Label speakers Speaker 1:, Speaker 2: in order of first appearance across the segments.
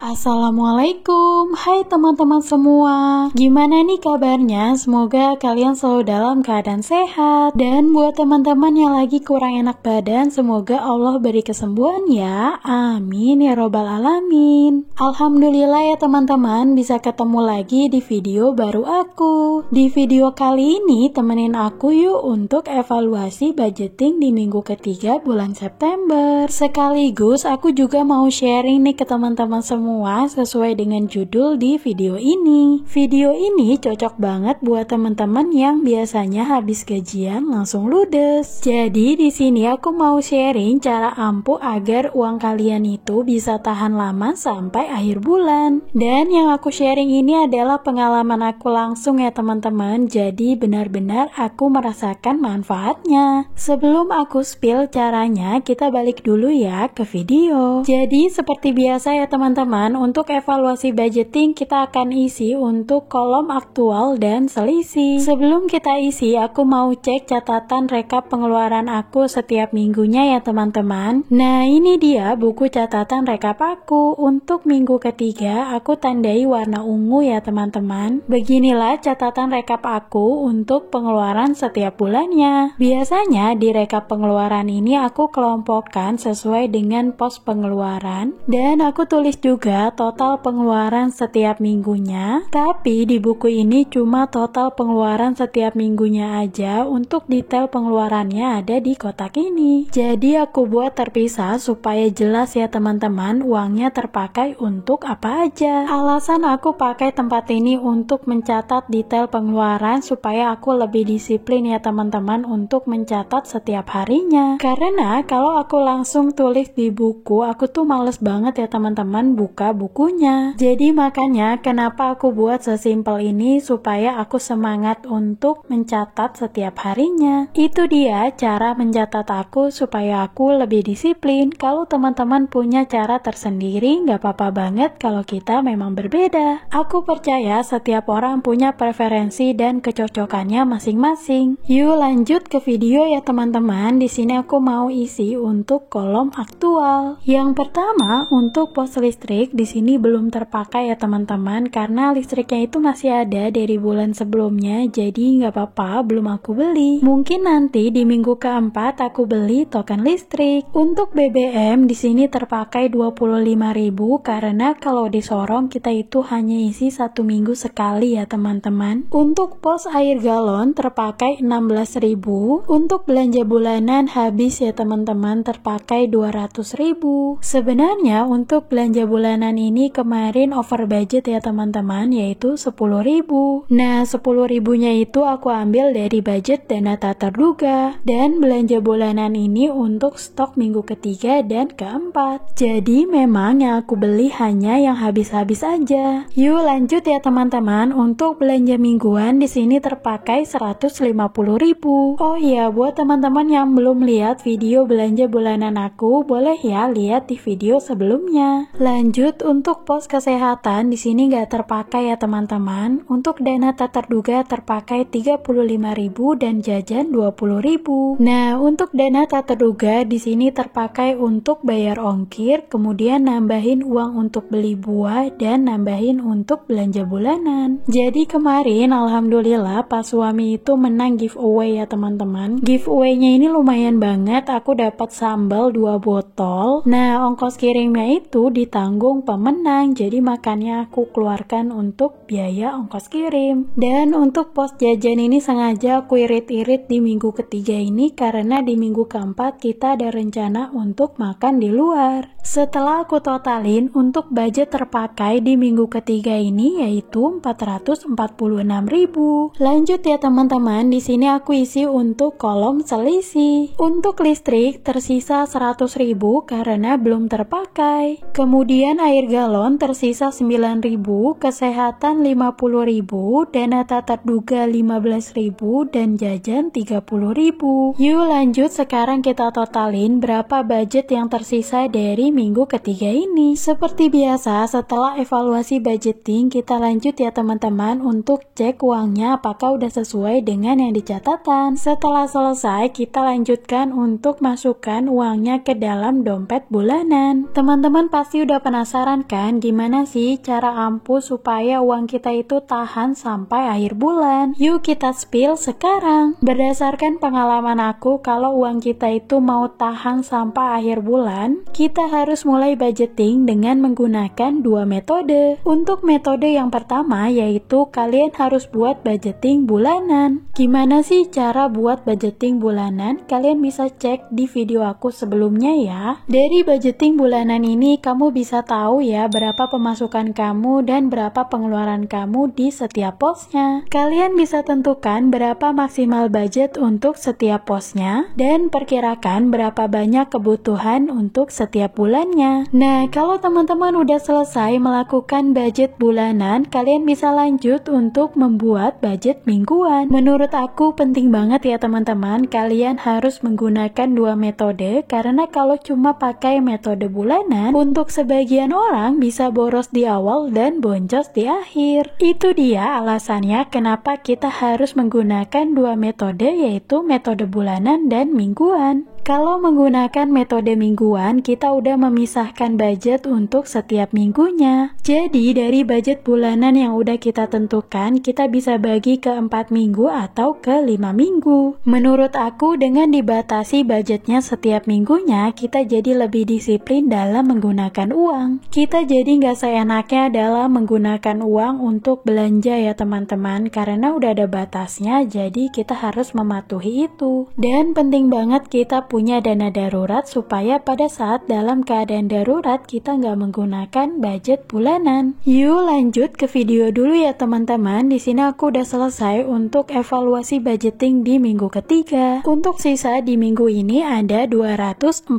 Speaker 1: Assalamualaikum, hai teman-teman semua. Gimana nih kabarnya? Semoga kalian selalu dalam keadaan sehat. Dan buat teman-teman yang lagi kurang enak badan, semoga Allah beri kesembuhan ya. Amin ya robbal alamin. Alhamdulillah ya teman-teman, bisa ketemu lagi di video baru aku. Di video kali ini temenin aku yuk untuk evaluasi budgeting di minggu ketiga bulan September. Sekaligus aku juga mau sharing nih ke teman-teman semua sesuai dengan judul di video ini. Video ini cocok banget buat teman-teman yang biasanya habis gajian langsung ludes. Jadi di sini aku mau sharing cara ampuh agar uang kalian itu bisa tahan lama sampai akhir bulan. Dan yang aku sharing ini adalah pengalaman aku langsung ya teman-teman. Jadi benar-benar aku merasakan manfaatnya. Sebelum aku spill caranya, kita balik dulu ya ke video. Jadi seperti biasa ya teman-teman, untuk evaluasi budgeting kita akan isi untuk kolom aktual dan selisih. Sebelum kita isi, aku mau cek catatan rekap pengeluaran aku setiap minggunya ya teman-teman. Nah ini dia buku catatan rekap aku. Untuk minggu ketiga aku tandai warna ungu ya teman-teman. Beginilah catatan rekap aku untuk pengeluaran setiap bulannya. Biasanya di rekap pengeluaran ini aku kelompokkan sesuai dengan pos pengeluaran, dan aku tulis juga total pengeluaran setiap minggunya. Tapi di buku ini cuma total pengeluaran setiap minggunya aja, untuk detail pengeluarannya ada di kotak ini. Jadi aku buat terpisah supaya jelas ya teman-teman uangnya terpakai untuk apa aja. Alasan aku pakai tempat ini untuk mencatat detail pengeluaran supaya aku lebih disiplin ya teman-teman untuk mencatat setiap harinya. Karena kalau aku langsung tulis di buku, aku tuh males banget ya teman-teman buka bukunya. Jadi makanya kenapa aku buat sesimpel ini supaya aku semangat untuk mencatat setiap harinya. Itu dia cara mencatat aku supaya aku lebih disiplin. Kalau teman-teman punya cara tersendiri, nggak apa-apa banget kalau kita memang berbeda. Aku percaya setiap orang punya preferensi dan kecocokannya masing-masing. Yuk lanjut ke video ya teman-teman. Di sini aku mau isi untuk kolom aktual. Yang pertama untuk pos listrik, di sini belum terpakai ya teman-teman karena listriknya itu masih ada dari bulan sebelumnya, jadi nggak apa-apa belum aku beli. Mungkin nanti di minggu keempat aku beli token listrik. Untuk BBM di sini terpakai 25.000 karena kalau di Sorong kita itu hanya isi 1 minggu sekali ya teman-teman. Untuk pos air galon terpakai 16.000. Untuk belanja bulanan habis ya teman-teman, terpakai 200.000. Sebenarnya untuk belanja bulanan ini kemarin over budget ya teman-teman, yaitu 10.000. Nah 10.000-nya itu aku ambil dari budget dana tak terduga, dan belanja bulanan ini untuk stok minggu ketiga dan keempat. Jadi memang yang aku beli hanya yang habis-habis aja. Yuk lanjut ya teman-teman. Untuk belanja mingguan di sini terpakai 150.000. Oh iya, buat teman-teman yang belum lihat video belanja bulanan aku, boleh ya lihat di video sebelumnya. Lanjut untuk pos kesehatan di sini nggak terpakai ya teman-teman. Untuk dana tak terduga terpakai 35.000 dan jajan 20.000. Nah untuk dana tak terduga di sini terpakai untuk bayar ongkir, kemudian nambahin uang untuk beli buah, dan nambahin untuk belanja bulanan. Jadi kemarin alhamdulillah pas suami itu menang giveaway ya teman-teman. Giveaway-nya ini lumayan banget, aku dapat sambal 2 botol. Nah ongkos kirimnya itu ditanggung pemenang, jadi makanya aku keluarkan untuk biaya ongkos kirim. Dan untuk pos jajan ini sengaja aku irit-irit di minggu ketiga ini karena di minggu keempat kita ada rencana untuk makan di luar. Setelah aku totalin, untuk budget terpakai di minggu ketiga ini yaitu 446.000. Lanjut ya teman-teman, di sini aku isi untuk kolom selisih. Untuk listrik tersisa 100.000 karena belum terpakai. Kemudian air galon tersisa 9.000, kesehatan 50.000, dana tak terduga 15.000, dan jajan 30.000. Yuk lanjut, sekarang kita totalin berapa budget yang tersisa dari minggu ketiga ini. Seperti biasa, setelah evaluasi budgeting, kita lanjut ya teman-teman untuk cek uangnya apakah udah sesuai dengan yang dicatatkan. Setelah selesai, kita lanjutkan untuk masukkan uangnya ke dalam dompet bulanan. Teman-teman pasti udah penasaran penasaran kan gimana sih cara ampuh supaya uang kita itu tahan sampai akhir bulan? Yuk kita spill sekarang. Berdasarkan pengalaman aku, kalau uang kita itu mau tahan sampai akhir bulan, kita harus mulai budgeting dengan menggunakan dua metode. Untuk metode yang pertama yaitu kalian harus buat budgeting bulanan. Gimana sih cara buat budgeting bulanan? Kalian bisa cek di video aku sebelumnya ya. Dari budgeting bulanan ini kamu bisa tahu ya berapa pemasukan kamu dan berapa pengeluaran kamu di setiap posnya. Kalian bisa tentukan berapa maksimal budget untuk setiap posnya dan perkirakan berapa banyak kebutuhan untuk setiap bulannya. Nah, kalau teman-teman udah selesai melakukan budget bulanan, kalian bisa lanjut untuk membuat budget mingguan. Menurut aku penting banget ya teman-teman, kalian harus menggunakan dua metode karena kalau cuma pakai metode bulanan, untuk sebagian orang bisa boros di awal dan boncos di akhir. Itu dia alasannya kenapa kita harus menggunakan dua metode, yaitu metode bulanan dan mingguan. Kalau menggunakan metode mingguan, kita udah memisahkan budget untuk setiap minggunya. Jadi dari budget bulanan yang udah kita tentukan, kita bisa bagi ke 4 minggu atau ke 5 minggu. Menurut aku dengan dibatasi budgetnya setiap minggunya, kita jadi lebih disiplin dalam menggunakan uang. Kita jadi nggak seenaknya dalam menggunakan uang untuk belanja ya teman-teman, karena udah ada batasnya, jadi kita harus mematuhi itu. Dan penting banget kita punya dana darurat supaya pada saat dalam keadaan darurat kita nggak menggunakan budget bulanan. Yuk lanjut ke video dulu ya teman-teman. Di sini aku udah selesai untuk evaluasi budgeting di minggu ketiga. Untuk sisa di minggu ini ada 204.000.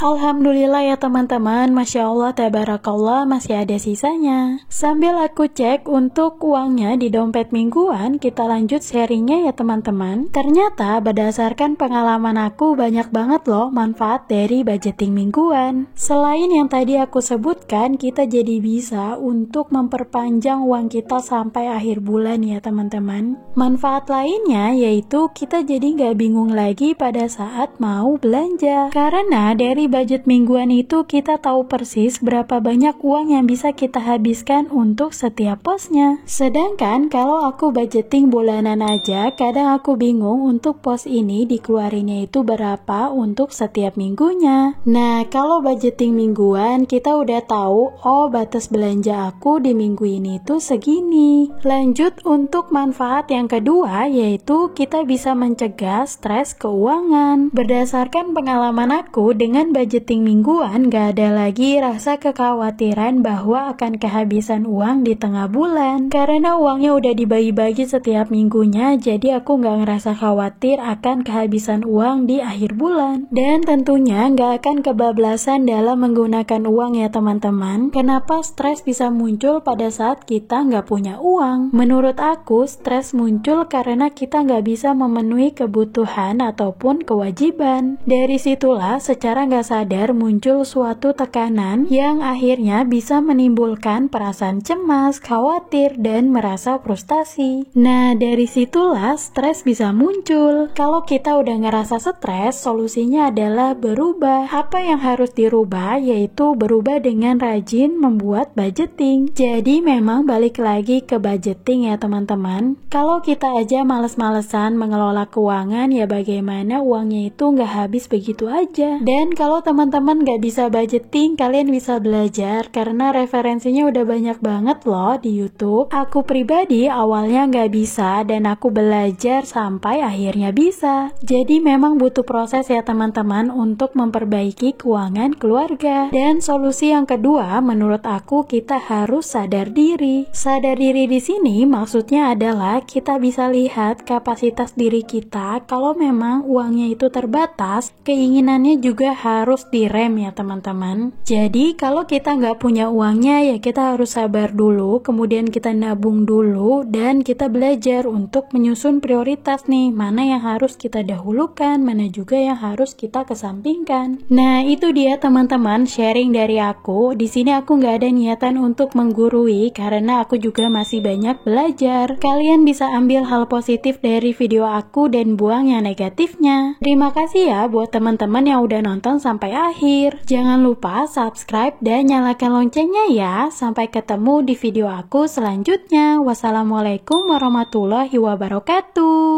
Speaker 1: Alhamdulillah ya teman-teman, Masya Allah tabarakallah masih ada sisanya. Sambil aku cek untuk uangnya di dompet mingguan, kita lanjut sharingnya ya teman-teman. Ternyata berdasarkan pengalaman aku banyak banget loh manfaat dari budgeting mingguan. Selain yang tadi aku sebutkan, kita jadi bisa untuk memperpanjang uang kita sampai akhir bulan ya teman-teman. Manfaat lainnya yaitu kita jadi nggak bingung lagi pada saat mau belanja. Karena dari budget mingguan itu kita tahu persis berapa banyak uang yang bisa kita habiskan untuk setiap posnya. Sedangkan kalau aku budgeting bulanan aja, kadang aku bingung untuk pos ini dikeluarinnya itu berapa untuk setiap minggunya. Nah, kalau budgeting mingguan kita udah tahu, oh batas belanja aku di minggu ini tuh segini. Lanjut untuk manfaat yang kedua yaitu kita bisa mencegah stres keuangan. Berdasarkan pengalaman aku dengan budgeting mingguan, gak ada lagi rasa kekhawatiran bahwa akan kehabisan uang di tengah bulan. Karena uangnya udah dibagi-bagi setiap minggunya, jadi aku gak ngerasa khawatir akan kehabisan uang di akhir bulan. Dan tentunya nggak akan kebablasan dalam menggunakan uang ya teman-teman. Kenapa stres bisa muncul pada saat kita nggak punya uang? Menurut aku stres muncul karena kita nggak bisa memenuhi kebutuhan ataupun kewajiban. Dari situlah secara nggak sadar muncul suatu tekanan yang akhirnya bisa menimbulkan perasaan cemas, khawatir, dan merasa frustasi. Nah, dari situlah stres bisa muncul. Kalau kita udah ngerasa stres, solusinya adalah berubah. Apa yang harus dirubah? Yaitu berubah dengan rajin membuat budgeting. Jadi memang balik lagi ke budgeting ya teman-teman. Kalau kita aja males-malesan mengelola keuangan, ya bagaimana uangnya itu nggak habis begitu aja. Dan kalau teman-teman nggak bisa budgeting, kalian bisa belajar karena referensinya udah banyak banget loh di YouTube. Aku pribadi awalnya nggak bisa dan aku belajar sampai akhirnya bisa. Jadi memang butuh proses ya teman-teman untuk memperbaiki keuangan keluarga. Dan solusi yang kedua menurut aku kita harus sadar diri. Sadar diri di sini maksudnya adalah kita bisa lihat kapasitas diri kita. Kalau memang uangnya itu terbatas, keinginannya juga harus direm ya teman-teman. Jadi kalau kita nggak punya uangnya ya kita harus sabar dulu, kemudian kita nabung dulu dan kita belajar untuk menyusun prioritas nih, mana yang harus kita dahulukan, mana juga yang harus kita kesampingkan. Nah, itu dia teman-teman sharing dari aku. Di sini aku nggak ada niatan untuk menggurui karena aku juga masih banyak belajar. Kalian bisa ambil hal positif dari video aku dan buang yang negatifnya. Terima kasih ya buat teman-teman yang udah nonton sampai akhir. Jangan lupa subscribe dan nyalakan loncengnya ya. Sampai ketemu di video aku selanjutnya. Wassalamualaikum warahmatullahi wabarakatuh.